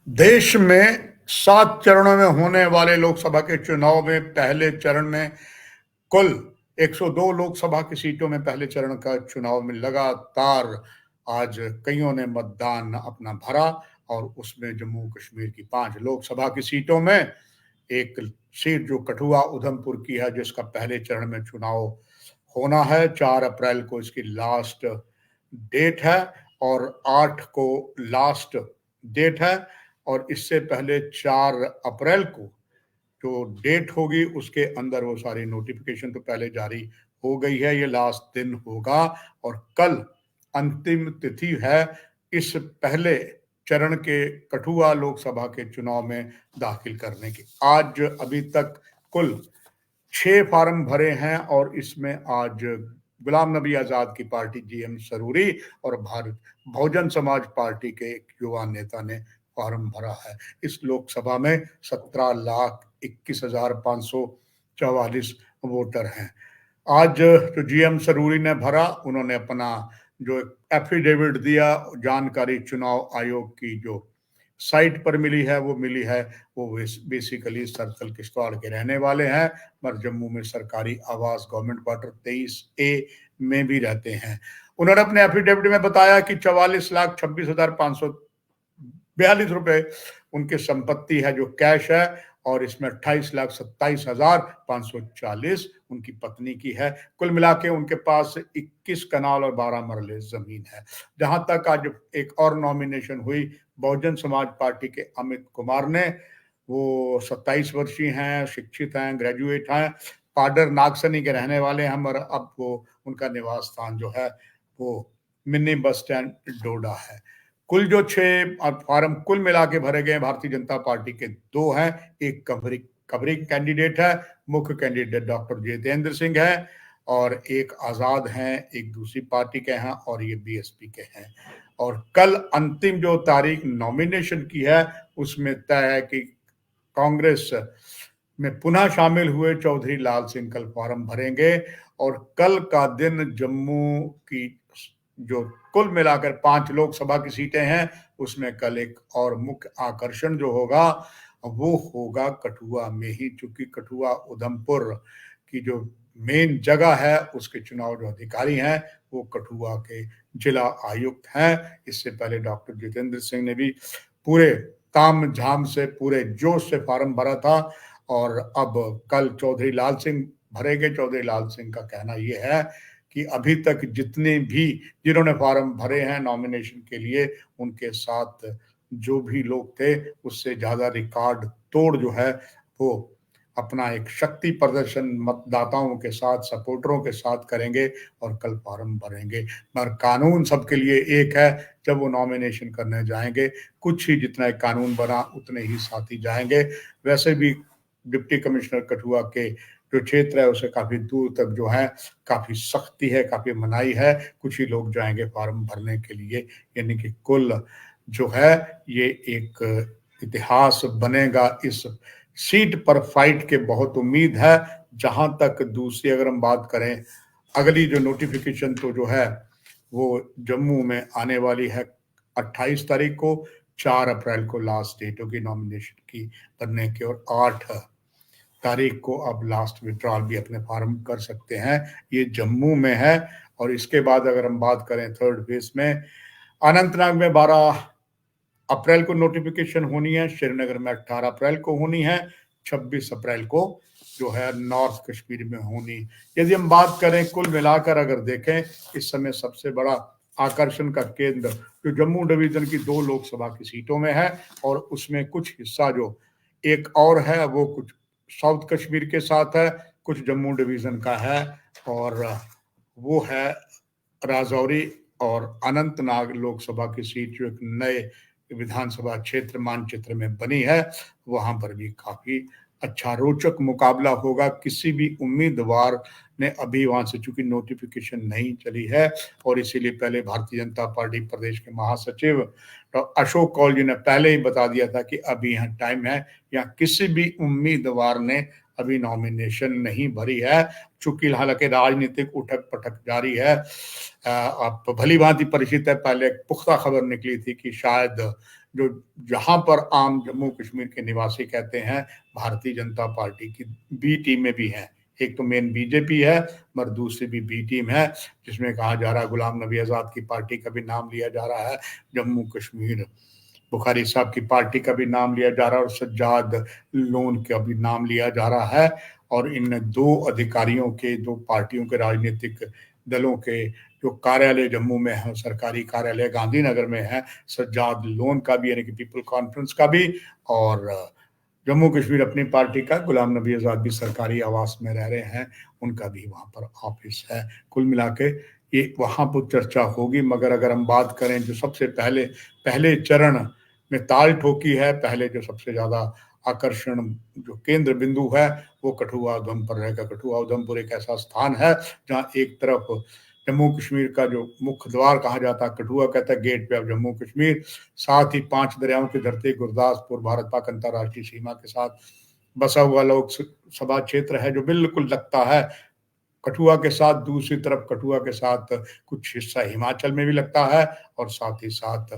देश में 7 चरणों में होने वाले लोकसभा के चुनाव में पहले चरण में कुल 102 लोकसभा की सीटों में पहले चरण का चुनाव में लगातार आज कईयों ने मतदान अपना भरा और उसमें जम्मू कश्मीर की 5 लोकसभा की सीटों में एक सीट जो कठुआ उधमपुर की है, जिसका पहले चरण में चुनाव होना है। 4 अप्रैल को इसकी लास्ट डेट है और 8 को लास्ट डेट है और इससे पहले 4 अप्रैल को जो डेट होगी उसके अंदर वो सारी नोटिफिकेशन तो पहले जारी हो गई है। ये लास्ट दिन होगा और कल अंतिम तिथि है इस पहले चरण के कठुआ लोकसभा के चुनाव में दाखिल करने की। आज अभी तक कुल 6 फार्म भरे हैं और इसमें आज गुलाम नबी आजाद की पार्टी जीएम सरूरी और भारत बहुजन समाज पार्टी के एक युवा नेता ने फार्म भरा है। इस लोकसभा में 17,21,544 वोटर हैं। आज जो जीएम सरूरी ने भरा, उन्होंने अपना जो एफिडेविट दिया, जानकारी चुनाव आयोग की जो साइट पर मिली है वो बेसिकली सर्कल किश्तवाड़ के रहने वाले हैं, पर जम्मू में सरकारी आवास गवर्नमेंट क्वार्टर 23A में भी रहते हैं। उन्होंने अपने एफिडेविट में बताया कि 44,26,542 रुपए उनकी संपत्ति है जो कैश है और इसमें 28,27,540 उनकी पत्नी की है। कुल मिला के उनके पास 21 कनाल और 12 मरले जमीन है। जहां तक आज एक और नॉमिनेशन हुई बहुजन समाज पार्टी के अमित कुमार ने, वो 27 वर्षीय हैं, शिक्षित हैं, ग्रेजुएट हैं, पाडर नागसनी के रहने वाले हैं और अब वो उनका निवास स्थान जो है वो मिनी बस स्टैंड डोडा है। कुल जो 6 फार्म कुल मिला के भरे गए भारतीय जनता पार्टी के 2 हैं, एक कवरिंग कैंडिडेट है, मुख्य कैंडिडेट डॉक्टर जितेंद्र सिंह है और एक आजाद हैं, एक दूसरी पार्टी के हैं और ये बीएसपी के हैं। और कल अंतिम जो तारीख नॉमिनेशन की है उसमें तय है कि कांग्रेस में पुनः शामिल हुए चौधरी लाल सिंह कल फॉर्म भरेंगे और कल का दिन जम्मू की जो कुल मिलाकर 5 लोकसभा की सीटें हैं उसमें कल एक और मुख्य आकर्षण जो होगा वो होगा कठुआ में ही, चूंकि कठुआ उधमपुर की जो मेन जगह है उसके चुनाव जो अधिकारी हैं वो कठुआ के जिला आयुक्त हैं। इससे पहले डॉक्टर जितेंद्र सिंह ने भी पूरे ताम झाम से पूरे जोश से फार्म भरा था और अब कल चौधरी लाल सिंह भरेंगे। चौधरी लाल सिंह का कहना यह है कि अभी तक जितने भी जिन्होंने फार्म भरे हैं नॉमिनेशन के लिए, उनके साथ जो भी लोग थे उससे ज्यादा रिकॉर्ड तोड़ जो है वो अपना एक शक्ति प्रदर्शन मतदाताओं के साथ, सपोर्टरों के साथ करेंगे और कल फार्म भरेंगे। मगर कानून सबके लिए एक है, जब वो नॉमिनेशन करने जाएंगे कुछ ही जितना कानून बना उतने ही साथी जाएंगे। वैसे भी डिप्टी कमिश्नर कठुआ के जो क्षेत्र है उसे काफी दूर तक जो है काफी सख्ती है, काफी मनाही है, कुछ ही लोग जाएंगे फार्म भरने के लिए। यानी कि कुल जो है ये एक इतिहास बनेगा इस सीट पर फाइट के बहुत उम्मीद है। जहां तक दूसरी अगर हम बात करें, अगली जो नोटिफिकेशन तो जो है वो जम्मू में आने वाली है 28 तारीख को, 4 अप्रैल को लास्ट डेट होगी नॉमिनेशन की भरने की और 8 तारीख को अब लास्ट विड्रॉल भी अपने फार्म कर सकते हैं। ये जम्मू में है और इसके बाद अगर हम बात करें थर्ड फेज में, अनंतनाग में 12 अप्रैल को नोटिफिकेशन होनी है, श्रीनगर में 18 अप्रैल को होनी है, 26 अप्रैल को जो है नॉर्थ कश्मीर में होनी। यदि हम बात करें कुल मिलाकर अगर देखें, इस समय सबसे बड़ा आकर्षण का केंद्र जो जम्मू डिवीजन की 2 लोकसभा की सीटों में है और उसमें कुछ हिस्सा जो एक और है वो कुछ साउथ कश्मीर के साथ है, कुछ जम्मू डिवीजन का है और वो है राजौरी और अनंतनाग लोकसभा की सीट जो एक नए विधानसभा क्षेत्र मानचित्र में बनी है, वहां पर भी काफी अच्छा रोचक मुकाबला होगा। किसी भी उम्मीदवार ने अभी वहां से चूंकि नोटिफिकेशन नहीं चली है और इसीलिए पहले भारतीय जनता पार्टी प्रदेश के महासचिव अशोक कौल जी ने पहले ही बता दिया था कि अभी यहाँ टाइम है, यहाँ किसी भी उम्मीदवार ने अभी नॉमिनेशन नहीं भरी है। चूंकि हालांकि राजनीतिक उठक पटक जारी है, आप भली भांति परिचित है, पहले एक पुख्ता खबर निकली थी कि शायद जो जहां पर आम जम्मू कश्मीर के निवासी कहते हैं भारतीय जनता पार्टी की बी टीमें भी हैं। एक तो मेन बीजेपी है, मगर दूसरी भी बी टीम है, जिसमें कहा जा रहा है गुलाम नबी आज़ाद की पार्टी का भी नाम लिया जा रहा है, जम्मू कश्मीर बुखारी साहब की पार्टी का भी नाम लिया जा रहा है और सज्जाद लोन का भी नाम लिया जा रहा है। और इन दो अधिकारियों के, दो पार्टियों के राजनीतिक दलों के जो कार्यालय जम्मू में है, सरकारी कार्यालय गांधीनगर में है, सज्जाद लोन का भी यानी कि पीपल कॉन्फ्रेंस का भी, और जम्मू कश्मीर अपनी पार्टी का गुलाम नबी आज़ाद भी सरकारी आवास में रह रहे हैं, उनका भी वहाँ पर ऑफिस है। कुल मिला के ये वहाँ पर चर्चा होगी। मगर अगर हम बात करें जो सबसे पहले पहले चरण में ताल ठोकी है, पहले जो सबसे ज़्यादा आकर्षण जो केंद्र बिंदु है वो कठुआ उधमपुर रहेगा। कठुआ उधमपुर एक ऐसा स्थान है जहाँ एक तरफ जम्मू कश्मीर का जो मुख्य द्वार कहा जाता है, कठुआ कहता है gateway of Jammu Kashmir, साथ ही 5 दरियाओं की धरती गुरदासपुर भारत पाक अंतर्राष्ट्रीय सीमा के साथ बसा हुआ लोकसभा क्षेत्र है, जो बिल्कुल लगता है कठुआ के साथ। दूसरी तरफ कठुआ के साथ कुछ हिस्सा हिमाचल में भी लगता है, और साथ ही साथ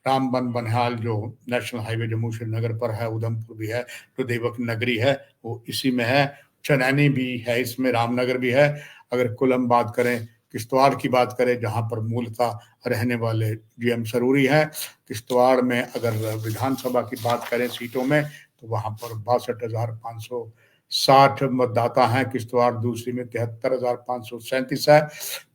रामबन बनिहाल जो नेशनल हाईवे जम्मू श्रीनगर पर है, उधमपुर भी है, जो देवक नगरी है वो इसी में है, चनैनी भी है इसमें, रामनगर भी है। अगर कुल हम बात करें किश्तवाड़ की बात करें, जहां पर मूलतः रहने वाले जीएम सरूरी हैं, किश्तवाड़ में अगर विधानसभा की बात करें सीटों में तो वहां पर 62,560 मतदाता हैं। किश्तवाड़ दूसरी में 73,537 है।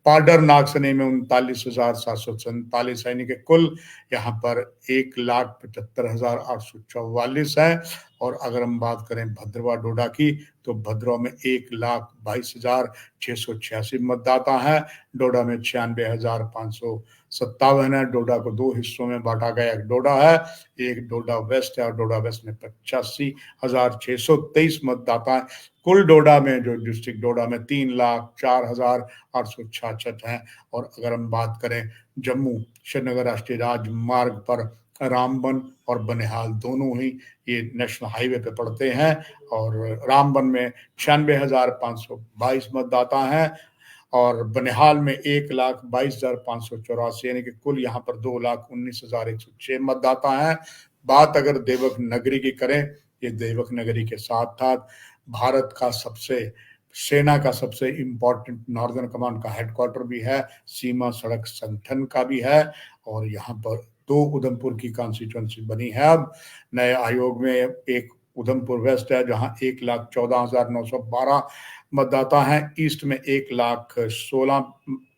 पाडर नागसनी में 39,747 है, यानी कि कुल यहाँ पर 1,75,844 है। और अगर हम बात करें भद्रवा डोडा की तो भद्रवा में 1,22,686 मतदाता हैं। डोडा में 96,557 है। डोडा को दो हिस्सों में बांटा गया, एक डोडा है, एक डोडा वेस्ट है, और डोडा वेस्ट में 85,623 मतदाता है। कुल डोडा में जो डिस्ट्रिक्ट डोडा में 3,04,866 हैं। और अगर हम बात करें जम्मू श्रीनगर राष्ट्रीय राजमार्ग पर रामबन और बनिहाल दोनों ही ये नेशनल हाईवे पे पड़ते हैं, और रामबन में 96,522 मतदाता हैं, और बनिहाल में 1,22,584, यानी कि कुल यहाँ पर 2,19,106 मतदाता हैं। बात अगर देवक नगरी की करें, ये देवक नगरी के साथ था भारत का सेना का सबसे इम्पोर्टेंट नॉर्दर्न कमांड का हेडक्वार्टर भी है, सीमा सड़क संगठन का भी है, और यहाँ पर 2 उधमपुर की कॉन्स्टिट्यूंसी बनी है। अब नए आयोग में एक उधमपुर वेस्ट है जहाँ 1,14,912 मतदाता हैं, ईस्ट में 1,16,000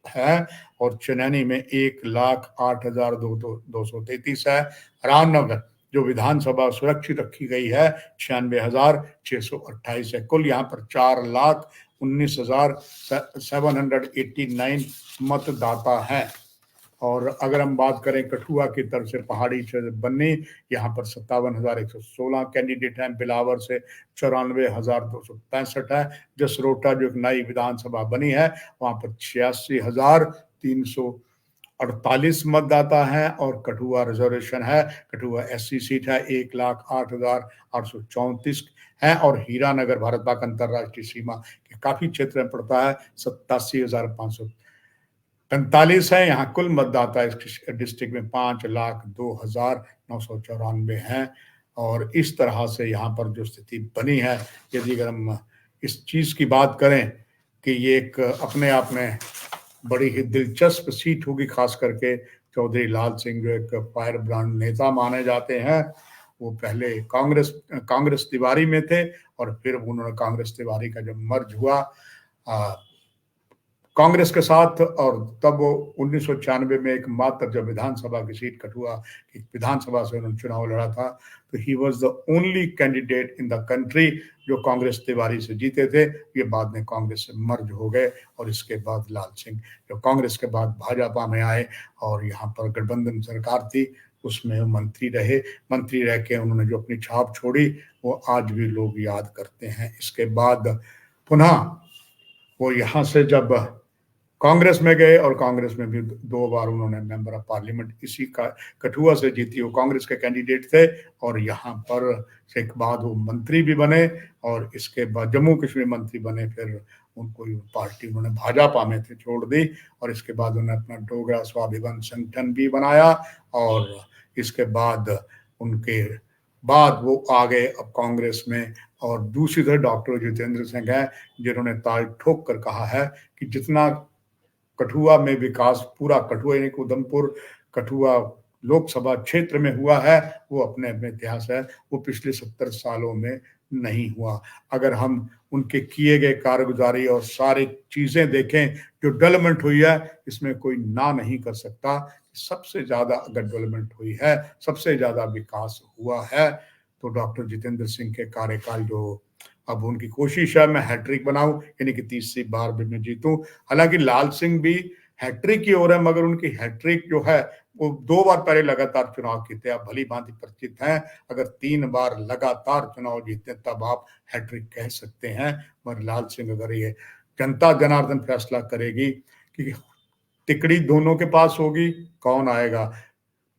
है, और चनैनी में 1,08,233 है। रामनगर जो विधानसभा सुरक्षित रखी गई है 96,628 है। कुल यहाँ पर 4,19,789 मतदाता हैं। और अगर हम बात करें कठुआ की तरफ से पहाड़ी क्षेत्र बन्नी, यहाँ पर 57,116 कैंडिडेट हैं। बिलावर से 94,265 है। जसरोटा जो एक नई विधानसभा बनी है वहाँ पर 86,348 मतदाता हैं। और कठुआ रिजर्वेशन है, कठुआ एससी सीट है, 1,08,834 है। और हीरानगर भारत पाक अंतर्राष्ट्रीय सीमा के काफी क्षेत्र में पड़ता है, 87,545 है। यहाँ कुल मतदाता इस डिस्ट्रिक्ट में 5,02,994 हैं। और इस तरह से यहाँ पर जो स्थिति बनी है, यदि अगर हम इस चीज की बात करें कि ये एक अपने आप में बड़ी ही दिलचस्प सीट होगी, खास करके चौधरी लाल सिंह जो एक फायर ब्रांड नेता माने जाते हैं, वो पहले कांग्रेस तिवारी में थे, और फिर उन्होंने कांग्रेस तिवारी का जब मर्ज हुआ कांग्रेस के साथ, और तब वो 1996 में एक मात्र जब विधानसभा की सीट कठुआ की विधानसभा से उन्होंने चुनाव लड़ा था, तो he was the only candidate in the country जो कांग्रेस तिवारी से जीते थे। ये बाद में कांग्रेस से मर्ज हो गए, और इसके बाद लाल सिंह जो कांग्रेस के बाद भाजपा में आए, और यहाँ पर गठबंधन सरकार थी, उसमें मंत्री रह के उन्होंने जो अपनी छाप छोड़ी वो आज भी लोग याद करते हैं। इसके बाद पुनः वो यहाँ से जब कांग्रेस में गए, और कांग्रेस में भी 2 बार उन्होंने मेंबर ऑफ पार्लियामेंट इसी का कठुआ से जीती, वो कांग्रेस के कैंडिडेट थे। और यहाँ पर से एक बाद वो मंत्री भी बने, और इसके बाद जम्मू कश्मीर मंत्री बने। फिर उनको पार्टी उन्होंने भाजपा में थे छोड़ दी, और इसके बाद उन्होंने अपना डोगरा स्वाभिमान संगठन भी बनाया, और इसके बाद उनके बाद वो आ गए अब कांग्रेस में। और दूसरी तरफ डॉक्टर जितेंद्र सिंह हैं, जिन्होंने ताल ठोक कर कहा है कि जितना कठुआ में विकास, पूरा कठुआ यानी कि उधमपुर कठुआ लोकसभा क्षेत्र में हुआ है, वो अपने अपने इतिहास है, वो पिछले 70 सालों में नहीं हुआ। अगर हम उनके किए गए कारगुजारी और सारी चीजें देखें जो डेवलपमेंट हुई है, इसमें कोई ना नहीं कर सकता। सबसे ज्यादा अगर डेवलपमेंट हुई है, सबसे ज्यादा विकास हुआ है, तो डॉक्टर जितेंद्र सिंह के कार्यकाल जो अब उनकी कोशिश है मैं हैट्रिक बनाऊं, यानी कि तीसरी बार भी मैं जीतूं। हालांकि लाल सिंह भी हैट्रिक की ओर है, मगर उनकी हैट्रिक जो है वो 2 बार पहले लगातार चुनाव जीते, आप भली भांति परिचित हैं। अगर 3 बार लगातार चुनाव जीते तब आप हैट्रिक कह सकते हैं। मगर लाल सिंह, अगर ये जनता जनार्दन फैसला करेगी कि तिकड़ी दोनों के पास होगी, कौन आएगा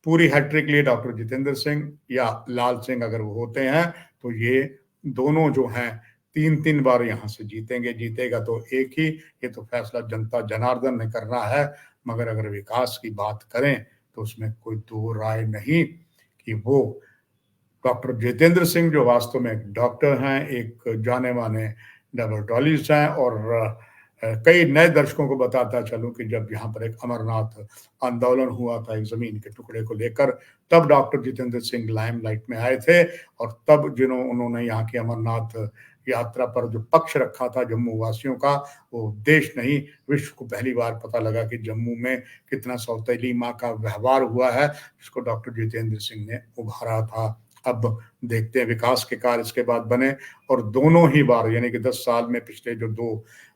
पूरी हैट्रिक लिए, डॉक्टर जितेंद्र सिंह या लाल सिंह अगर वो होते हैं, तो ये दोनों जो हैं 3-3 बार यहाँ से जीतेंगे। जीतेगा तो एक ही, ये तो फैसला जनता जनार्दन ने करना है। मगर अगर विकास की बात करें तो उसमें कोई दो राय नहीं कि वो डॉक्टर जितेंद्र सिंह, जो वास्तव में एक डॉक्टर हैं, एक जाने माने डर्मेटोलॉजिस्ट हैं। और कई नए दर्शकों को बताता चलूं कि जब यहाँ पर एक अमरनाथ आंदोलन हुआ था एक जमीन के टुकड़े को लेकर, तब डॉक्टर जितेंद्र सिंह लाइमलाइट में आए थे। और तब उन्होंने यहाँ की अमरनाथ यात्रा पर जो पक्ष रखा था जम्मू वासियों का, वो देश नहीं विश्व को पहली बार पता लगा कि जम्मू में कितना सौतेली माँ का व्यवहार हुआ है, जिसको डॉक्टर जितेंद्र सिंह ने उभारा था। अब देखते हैं विकास के कार्य इसके बाद बने। और दोनों ही बार यानी कि 10 साल में पिछले जो 2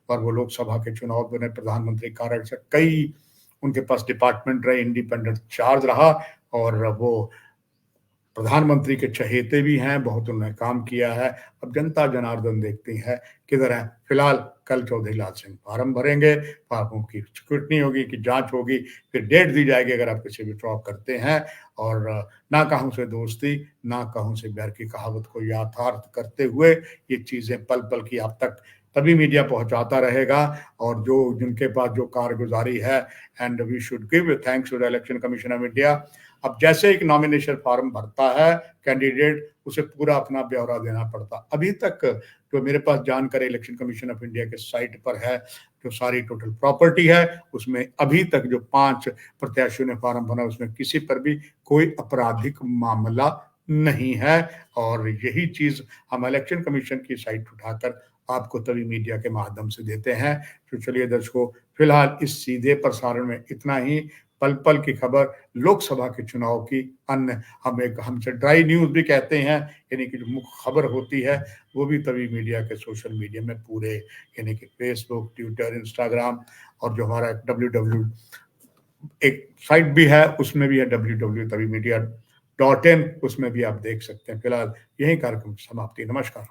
बार वो लोकसभा के चुनाव बने, प्रधानमंत्री कार्यालय से कई उनके पास डिपार्टमेंट रहे, इंडिपेंडेंट चार्ज रहा। और वो प्रधानमंत्री के चहेते भी हैं, बहुत उन्होंने काम किया है। अब जनता जनार्दन देखती है किधर है। फिलहाल कल चौधरी लाल सिंह फार्म भरेंगे, फार्मों की स्क्रूटनी होगी, की जांच होगी, फिर डेट दी जाएगी अगर आप किसी विड्रॉ करते हैं। और ना कहूं से दोस्ती, ना कहूं से बैर की कहावत को यथार्थ करते हुए ये चीजें पल पल की आप तक तभी मीडिया पहुंचाता रहेगा। और जो जिनके पास जो कारगुजारी है, and we should give thanks to the election commission of India. अब जैसे एक नॉमिनेशन फॉर्म भरता है कैंडिडेट, उसे पूरा अपना ब्यौरा देना पड़ता। अभी तक जो मेरे पास जानकारी इलेक्शन कमीशन ऑफ इंडिया के साइट पर है, जो सारी टोटल प्रॉपर्टी है, उसमें अभी तक जो 5 प्रत्याशियों ने फॉर्म भरा, उसमें किसी पर भी कोई आपराधिक मामला नहीं है। और यही चीज हम इलेक्शन कमीशन की साइट उठाकर आपको तभी मीडिया के माध्यम से देते हैं। तो चलिए दर्शकों, फिलहाल इस सीधे प्रसारण में इतना ही। पल पल की खबर लोकसभा के चुनाव की, अन्य हमसे ड्राई न्यूज भी कहते हैं, यानी कि जो मुख्य खबर होती है, वो भी तभी मीडिया के सोशल मीडिया में पूरे, यानी कि फेसबुक, ट्विटर, इंस्टाग्राम, और जो हमारा www एक साइट भी है उसमें भी है www.तभी मीडिया.in, उसमें भी आप देख सकते हैं। फिलहाल यही कार्यक्रम समाप्ति। नमस्कार।